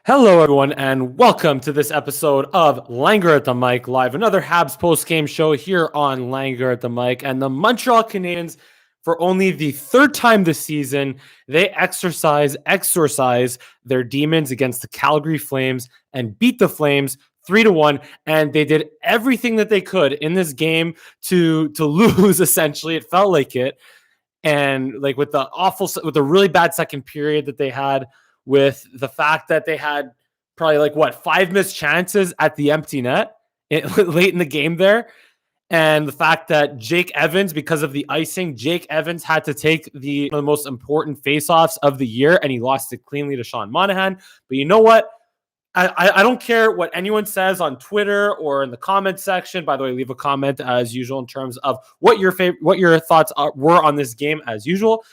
Hello, everyone, and welcome to this episode of Langer at the Mic Live, another Habs post-game show here on Langer at the Mic. And the Montreal Canadiens, for only the third time this season, they exorcise their demons against the Calgary Flames and beat the Flames 3-1. And they did everything that they could in this game to lose. Essentially, it felt like it. And like with the really bad second period that they had, with the fact that they had probably five missed chances at the empty net late in the game there. And the fact that Jake Evans, because of the icing, Jake Evans had to take one of the most important faceoffs of the year, and he lost it cleanly to Sean Monahan. But you know what? I don't care what anyone says on Twitter or in the comment section. By the way, leave a comment as usual in terms of what your thoughts were on this game as usual.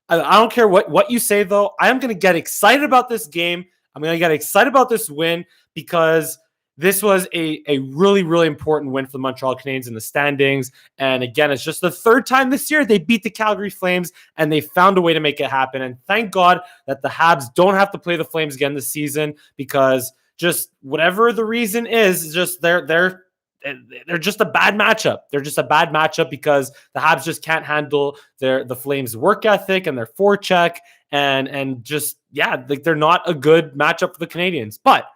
I don't care what you say, though. I am going to get excited about this game. I'm going to get excited about this win because this was a really, really important win for the Montreal Canadiens in the standings. And again, it's just the third time this year they beat the Calgary Flames, and they found a way to make it happen. And thank God that the Habs don't have to play the Flames again this season, because just whatever the reason is, just they're just a bad matchup. They're just a bad matchup because the Habs just can't handle the Flames' work ethic and their forecheck, and just, like they're not a good matchup for the Canadiens. But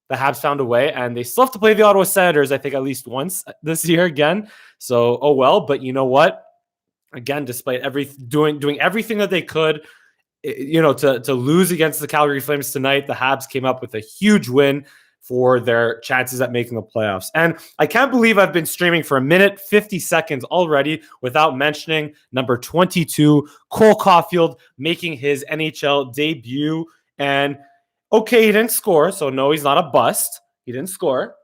the Habs found a way, and they still have to play the Ottawa Senators, I think, at least once this year again. So, oh well. But you know what? Again, despite doing everything that they could, to lose against the Calgary Flames tonight, the Habs came up with a huge win for their chances at making the playoffs. And I can't believe I've been streaming for 1:50 already without mentioning number 22, Cole Caufield, making his NHL debut. And okay, he didn't score, so no, he's not a bust. He didn't score.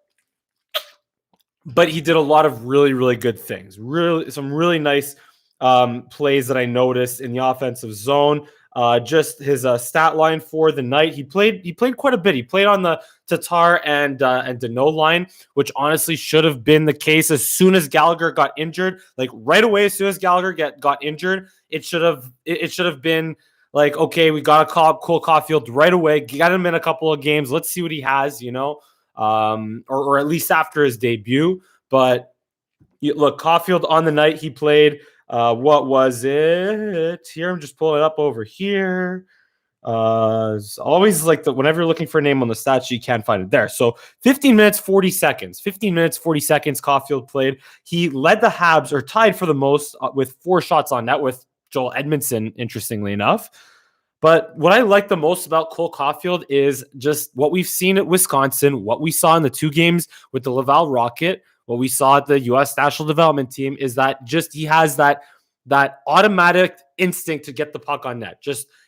But he did a lot of really, really good things. Some really nice plays that I noticed in the offensive zone. Just his stat line for the night. He played quite a bit. He played on the Tatar and Deneau line, which honestly should have been the case as soon as Gallagher got injured. Like right away, as soon as Gallagher got injured, it should have been like, okay, we got to call up Cole Caufield right away. Get him in a couple of games. Let's see what he has, or at least after his debut. But look, Caufield on the night, he played. What was it here? I'm just pulling it up over here. It's always like whenever you're looking for a name on the stat sheet, you can't find it there. So 15 minutes, 40 seconds. Caufield played. He led the Habs, or tied for the most, with 4 shots on net with Joel Edmondson, interestingly enough. But what I like the most about Cole Caufield is just what we've seen at Wisconsin, what we saw in the 2 games with the Laval Rocket, what we saw at the U.S. National Development Team, is that just he has that automatic instinct to get the puck on net.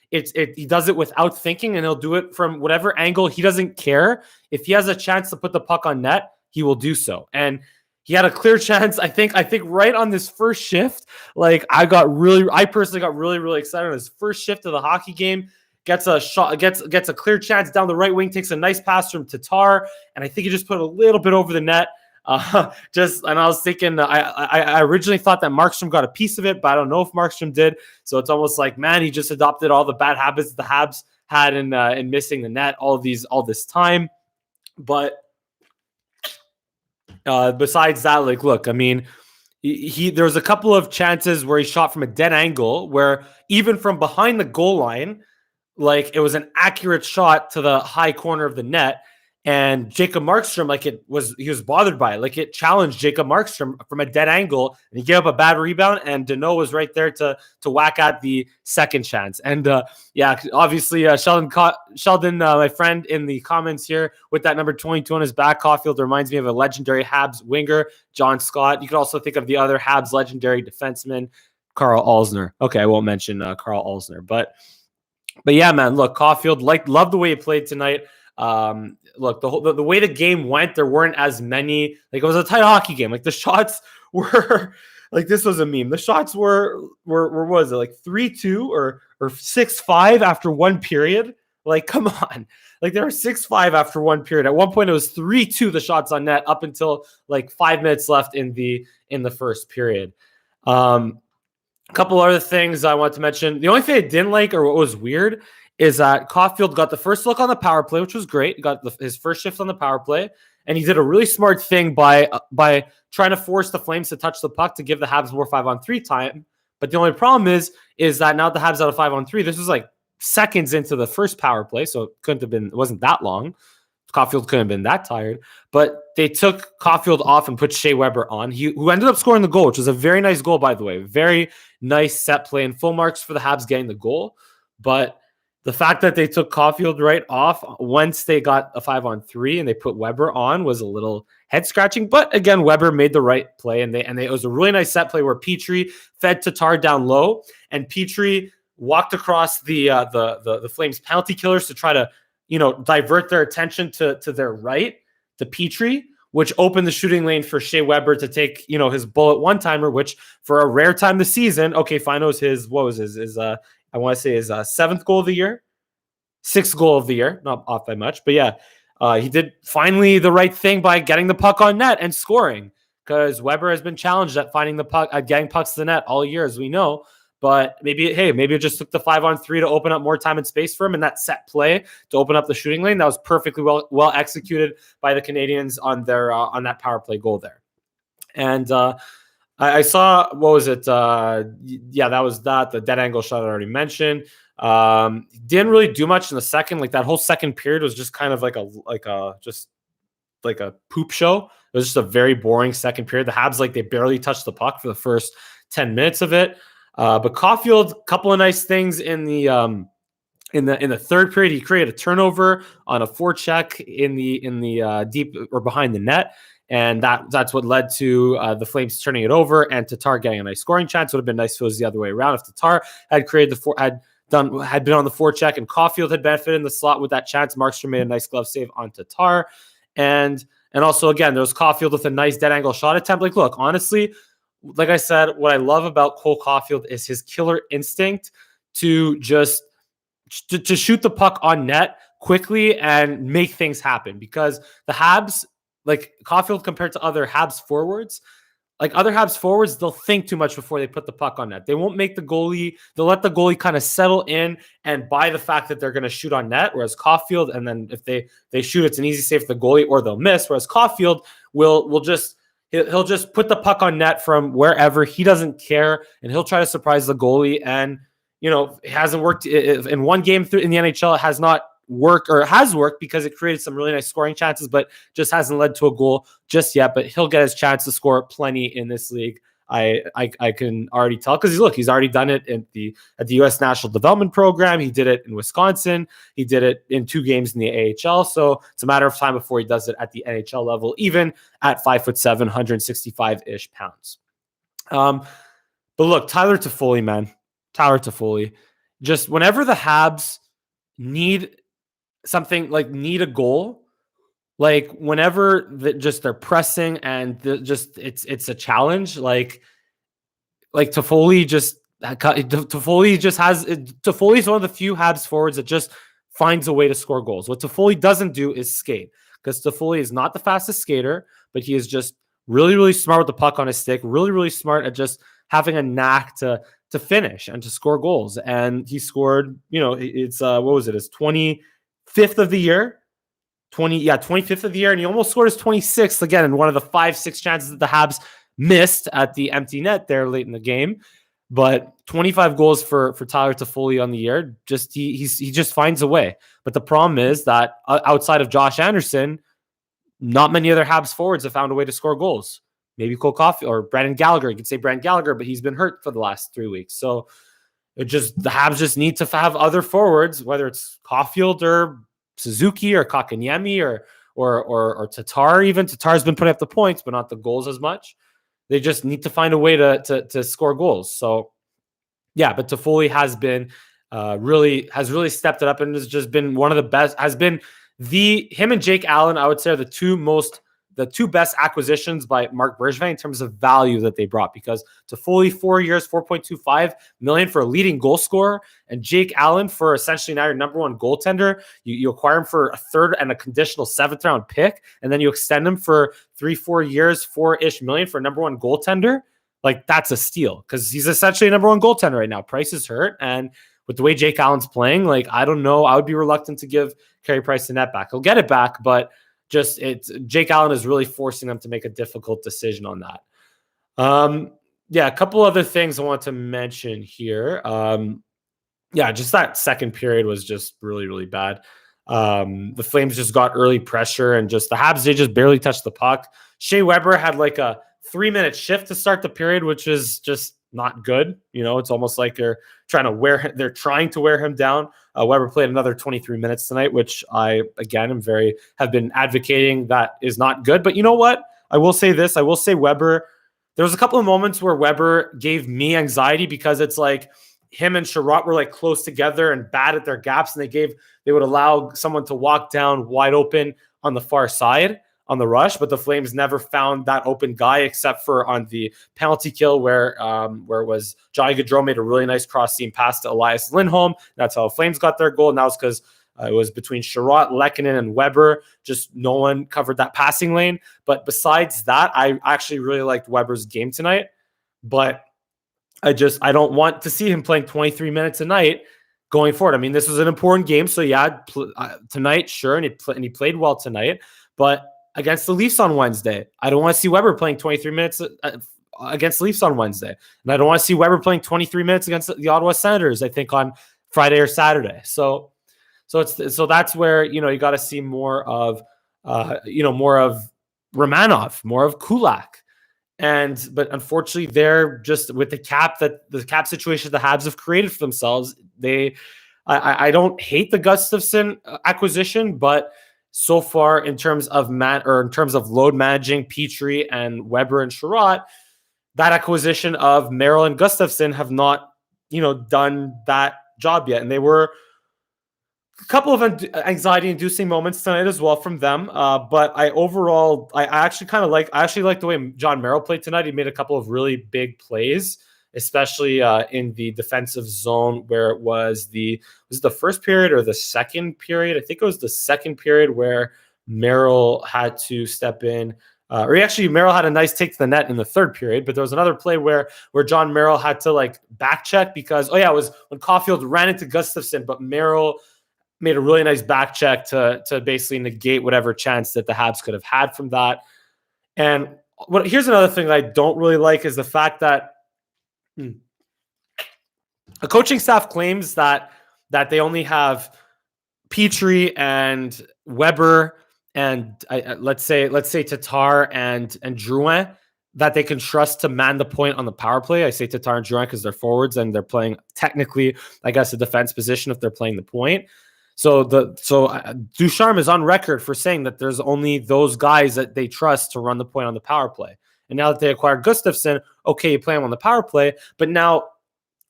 He does it without thinking, and he'll do it from whatever angle. He doesn't care. If he has a chance to put the puck on net, he will do so. And he had a clear chance. I think right on this first shift, I personally got really, really excited on his first shift of the hockey game. Gets a shot, gets a clear chance down the right wing, takes a nice pass from Tatar, and I think he just put a little bit over the net. And I was thinking, I originally thought that Markstrom got a piece of it, but I don't know if Markstrom did. So it's almost like, man, he just adopted all the bad habits the Habs had in missing the net all this time. But besides that, look, I mean, there was a couple of chances where he shot from a dead angle, where even from behind the goal line, it was an accurate shot to the high corner of the net. And Jacob Markstrom, he was bothered by it. It challenged Jacob Markstrom from a dead angle, and he gave up a bad rebound, and Deneau was right there to whack at the second chance. And obviously Sheldon, my friend in the comments here, with that number 22 on his back, Caufield reminds me of a legendary Habs winger, John Scott. You could also think of the other Habs legendary defenseman, Carl Alsner. Okay, I won't mention Carl Alsner, but yeah, man, look, Caufield, love the way he played tonight. Look, the way the game went, there weren't as many. It was a tight hockey game. The shots were this was a meme. The shots were what was it, 3-2 or 6-5 after one period? Come on. They were 6-5 after one period. At one point it was 3-2 the shots on net up until 5 minutes left in the first period. A couple other things I want to mention. The only thing I didn't like, or what was weird, is that Caufield got the first look on the power play, which was great. He got his first shift on the power play, and he did a really smart thing by trying to force the Flames to touch the puck to give the Habs more 5-on-3 time. But the only problem is that now the Habs out of 5-on-3. This was like seconds into the first power play, so it wasn't that long. Caufield couldn't have been that tired, but they took Caufield off and put Shea Weber on, who ended up scoring the goal, which was a very nice goal, by the way. Very nice set play and full marks for the Habs getting the goal. But the fact that they took Caufield right off once they got a 5-on-3 and they put Weber on was a little head scratching. But again, Weber made the right play, and it was a really nice set play where Petrie fed Tatar down low, and Petrie walked across the Flames penalty killers to try to divert their attention to their right, to Petrie, which opened the shooting lane for Shea Weber to take, his bullet one-timer, which for a rare time this season, okay, fine, it was his I want to say his seventh goal of the year, sixth goal of the year, not off by much, but yeah, he did finally the right thing by getting the puck on net and scoring, because Weber has been challenged at finding the puck, at getting pucks to the net all year, as we know. But maybe it just took the 5-on-3 to open up more time and space for him, and that set play to open up the shooting lane. That was perfectly well executed by the Canadiens on their on that power play goal there. And I saw, what was it? That was the dead angle shot I already mentioned. Didn't really do much in the second. Like that whole second period was just kind of like a poop show. It was just a very boring second period. The Habs, they barely touched the puck for the first 10 minutes of it. But Caufield, a couple of nice things in the third period. He created a turnover on a forecheck in the deep or behind the net, and that's what led to the Flames turning it over and Tatar getting a nice scoring chance. It would have been nice if it was the other way around. If Tatar had had been on the forecheck and Caufield had benefited in the slot with that chance, Markstrom made a nice glove save on Tatar, and also again there was Caufield with a nice dead angle shot attempt. Look, honestly, like I said, what I love about Cole Caufield is his killer instinct to just to shoot the puck on net quickly and make things happen. Because the Habs, Caufield compared to other Habs forwards, they'll think too much before they put the puck on net. They won't make they'll let the goalie kind of settle in and buy the fact that they're going to shoot on net. Whereas Caufield, and then if they shoot, it's an easy save for the goalie or they'll miss. Whereas Caufield He'll just put the puck on net from wherever. He doesn't care, and he'll try to surprise the goalie. And, it hasn't worked in one game in the NHL. It has not worked, or has worked because it created some really nice scoring chances, but just hasn't led to a goal just yet. But he'll get his chance to score plenty in this league. I can already tell, because he's already done it at the U.S. National Development Program. He did it in Wisconsin. He did it in 2 games in the AHL. So it's a matter of time before he does it at the NHL level, even at 5'7", 165-ish pounds. But look, Tyler Toffoli, just whenever the Habs need something, need a goal, whenever they're pressing and it's a challenge, Toffoli is one of the few Habs forwards that just finds a way to score goals. What Toffoli doesn't do is skate, because Toffoli is not the fastest skater, but he is just really, really smart with the puck on his stick, really, really smart at just having a knack to finish and to score goals. And he scored, it's what was it, his 25th of the year? 25th of the year, and he almost scored his 26th again in one of the 5-6 chances that the Habs missed at the empty net there late in the game. But 25 goals for Tyler Toffoli on the year. He just finds a way. But the problem is that outside of Josh Anderson, not many other Habs forwards have found a way to score goals. Maybe Cole Caufield or Brandon Gallagher. You could say Brandon Gallagher, but he's been hurt for the last 3 weeks. So the Habs just need to have other forwards, whether it's Caufield or Suzuki or Kotkaniemi or Tatar. Even Tatar's been putting up the points, but not the goals as much. They just need to find a way to score goals. So yeah, but Toffoli has been really stepped it up and has just been one of the best. Has been him and Jake Allen, I would say, are the two best acquisitions by Marc Bergevin in terms of value that they brought, because Toffoli 4 years, $4.25 million for a leading goal scorer, and Jake Allen for essentially now your number one goaltender. You acquire him for a third and a conditional 7th round pick, and then you extend him for 3-4 years, $4-ish million for a number one goaltender. That's a steal, because he's essentially a number one goaltender right now. Price is hurt, and with the way Jake Allen's playing, like, I don't know. I would be reluctant to give Carey Price the net back. He'll get it back, but Jake Allen is really forcing them to make a difficult decision on that. A couple other things I want to mention here. Just that second period was just really, really bad. The Flames just got early pressure, and just the Habs, they just barely touched the puck. Shea Weber had like a 3-minute shift to start the period, which is just not good. It's almost like they're trying to wear him down. Weber played another 23 minutes tonight, which I, again, have been advocating that is not good. But you know what? I will say this. I will say Weber, there was a couple of moments where Weber gave me anxiety because it's like him and Sherratt were like close together and bad at their gaps, and they would allow someone to walk down wide open on the far side on the rush, but the Flames never found that open guy except for on the penalty kill where it was Johnny Gaudreau made a really nice cross-seam pass to Elias Lindholm. That's how the Flames got their goal. And that was because it was between Sherratt, Lehkonen, and Weber. Just no one covered that passing lane. But besides that, I actually really liked Weber's game tonight. But I don't want to see him playing 23 minutes a night going forward. I mean, this was an important game. So yeah, tonight, sure. And he played well tonight. But against the Leafs on Wednesday, I don't want to see Weber playing 23 minutes against the Leafs on Wednesday. And I don't want to see Weber playing 23 minutes against the Ottawa Senators, I think, on Friday or Saturday. So that's where, you got to see more of Romanov, more of Kulak. But unfortunately, they're just with the cap situation the Habs have created for themselves. I don't hate the Gustafsson acquisition, but so far in terms of load managing Petrie and Weber and Sherratt, that acquisition of Merrill and Gustafsson have not, done that job yet. And they were a couple of anxiety-inducing moments tonight as well from them. But I actually like the way John Merrill played tonight. He made a couple of really big plays, especially in the defensive zone where it was the first period or the second period? I think it was the second period where Merrill had to step in. Merrill had a nice take to the net in the third period, but there was another play where John Merrill had to like back check because, it was when Caufield ran into Gustafsson, but Merrill made a really nice back check to basically negate whatever chance that the Habs could have had from that. And here's another thing that I don't really like is the fact that a coaching staff claims that they only have Petrie and Weber and let's say Tatar and Drouin that they can trust to man the point on the power play. I say Tatar and Drouin because they're forwards and they're playing technically, I guess, a defense position if they're playing the point. So Ducharme is on record for saying that there's only those guys that they trust to run the point on the power play. And now that they acquired Gustafsson, okay, you play him on the power play. But now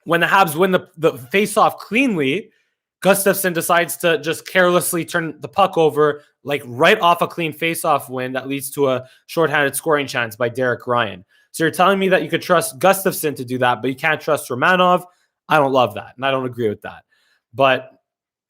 when the Habs win the face-off cleanly, Gustafsson decides to just carelessly turn the puck over, like right off a clean face-off win that leads to a shorthanded scoring chance by Derek Ryan. So you're telling me that you could trust Gustafsson to do that, but you can't trust Romanov? I don't love that, and I don't agree with that. But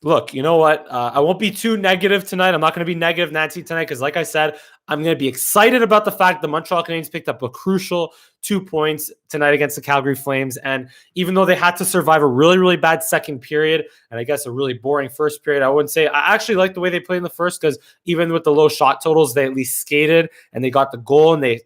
look, you know what? I won't be too negative tonight. I'm not going to be negative Nancy tonight because, like I said, I'm going to be excited about the fact the Montreal Canadiens picked up a crucial 2 points tonight against the Calgary Flames. And even though they had to survive a really, really bad second period and I guess a really boring first period, I wouldn't say I actually like the way they played in the first because even with the low shot totals, they at least skated and they got the goal and they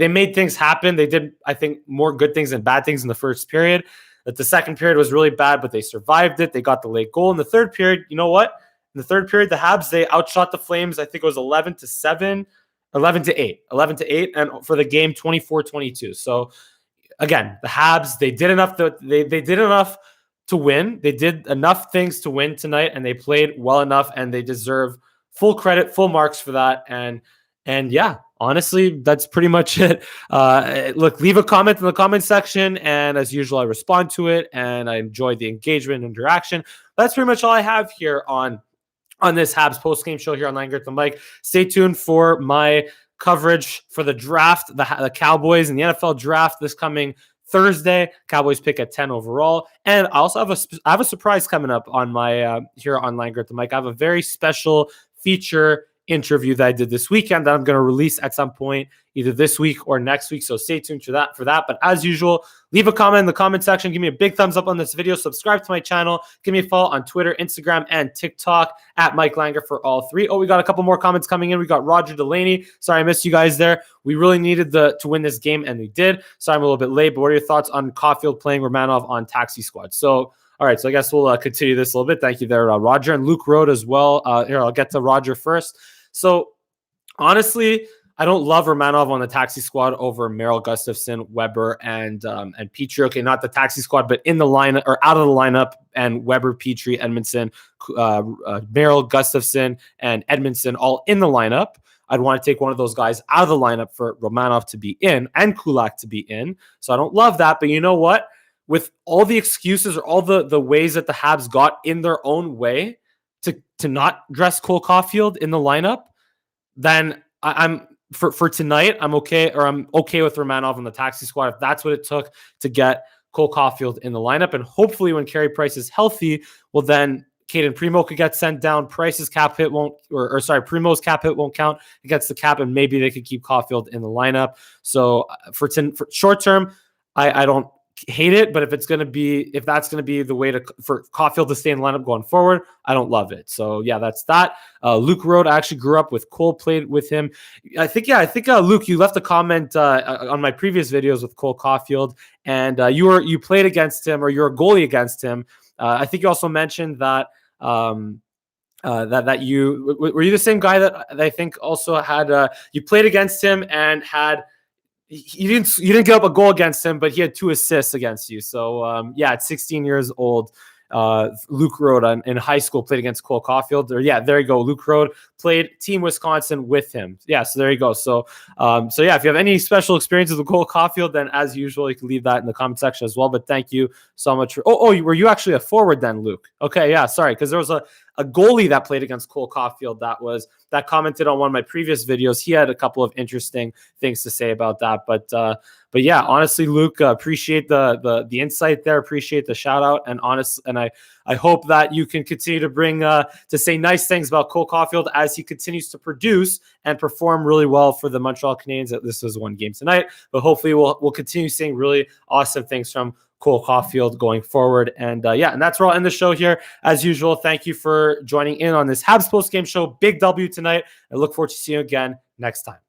made things happen. They did, I think, more good things than bad things in the first period. That the second period was really bad, but they survived it. They got the late goal in the third period. You know what? In the third period, the Habs, they outshot the Flames. I think it was 11-7, 11-8, and for the game, 24-22. So again, the Habs, they did enough. They did enough to win. They did enough things to win tonight, and they played well enough, and they deserve full credit, full marks for that. And yeah, honestly, that's pretty much it. Look, leave a comment in the comment section, and as usual, I respond to it, and I enjoy the engagement and interaction. That's pretty much all I have here on this Habs post-game show here on Langer at the Mic. Stay tuned for my coverage for the draft, the Cowboys and the NFL draft this coming Thursday. Cowboys pick at 10 overall. And I also have a surprise coming up on my here on Langer at the Mic. I have a very special feature interview that I did this weekend that I'm going to release at some point, either this week or next week. So stay tuned for that. But as usual, leave a comment in the comment section. Give me a big thumbs up on this video. Subscribe to my channel. Give me a follow on Twitter, Instagram, and TikTok at Mike Langer for all three. Oh, we got a couple more comments coming in. We got Roger Delaney. Sorry, I missed you guys there. We really needed to win this game, and we did. Sorry, I'm a little bit late, but what are your thoughts on Caufield playing Romanov on taxi squad? So, all right, so I guess we'll continue this a little bit. Thank you there, Roger. And Luke wrote as well. Here, I'll get to Roger first. So, honestly, I don't love Romanov on the taxi squad over Merrill, Gustafsson, Weber, and Petrie. Okay, not the taxi squad, but in the lineup or out of the lineup, and Weber, Petrie, Edmondson, Merrill, Gustafsson, and Edmondson all in the lineup. I'd want to take one of those guys out of the lineup for Romanov to be in and Kulak to be in. So I don't love that, but you know what? With all the excuses or all the ways that the Habs got in their own way to not dress Cole Caufield in the lineup, then I'm for tonight, I'm okay with Romanov on the taxi squad if that's what it took to get Cole Caufield in the lineup. And hopefully when Carey Price is healthy, well then Caden Primo could get sent down. Price's cap hit won't, Primo's cap hit won't count against the cap, and maybe they could keep Caufield in the lineup. So for short term, I don't hate it, but if that's going to be the way for Caufield to stay in the lineup going forward, I don't love it. So yeah, that's that. Luke wrote, I actually grew up with Cole, played with him. I think Luke, you left a comment on my previous videos with Cole Caufield, and you played against him, or you're a goalie against him. I think you also mentioned that that you were you the same guy that I think also had you played against him and had. You didn't get up a goal against him, but he had 2 assists against you. So yeah, at 16 years old, Luke Road in high school played against Cole Caufield. Or yeah, there you go. Luke Road played Team Wisconsin with him. Yeah, so there you go. So yeah, if you have any special experiences with Cole Caufield, then as usual, you can leave that in the comment section as well. But thank you so much. Were you actually a forward then, Luke? Okay, yeah, sorry, because there was a goalie that played against Cole Caufield that commented on one of my previous videos. He had a couple of interesting things to say about that. But yeah, honestly, Luke, appreciate the insight there. Appreciate the shout out, and I hope that you can continue to bring to say nice things about Cole Caufield as he continues to produce and perform really well for the Montreal Canadiens. This was one game tonight, but hopefully we'll continue seeing really awesome things from Cole Caufield going forward. And yeah, and that's where I'll end the show here. As usual, thank you for joining in on this Habs post game show. Big W tonight. I look forward to seeing you again next time.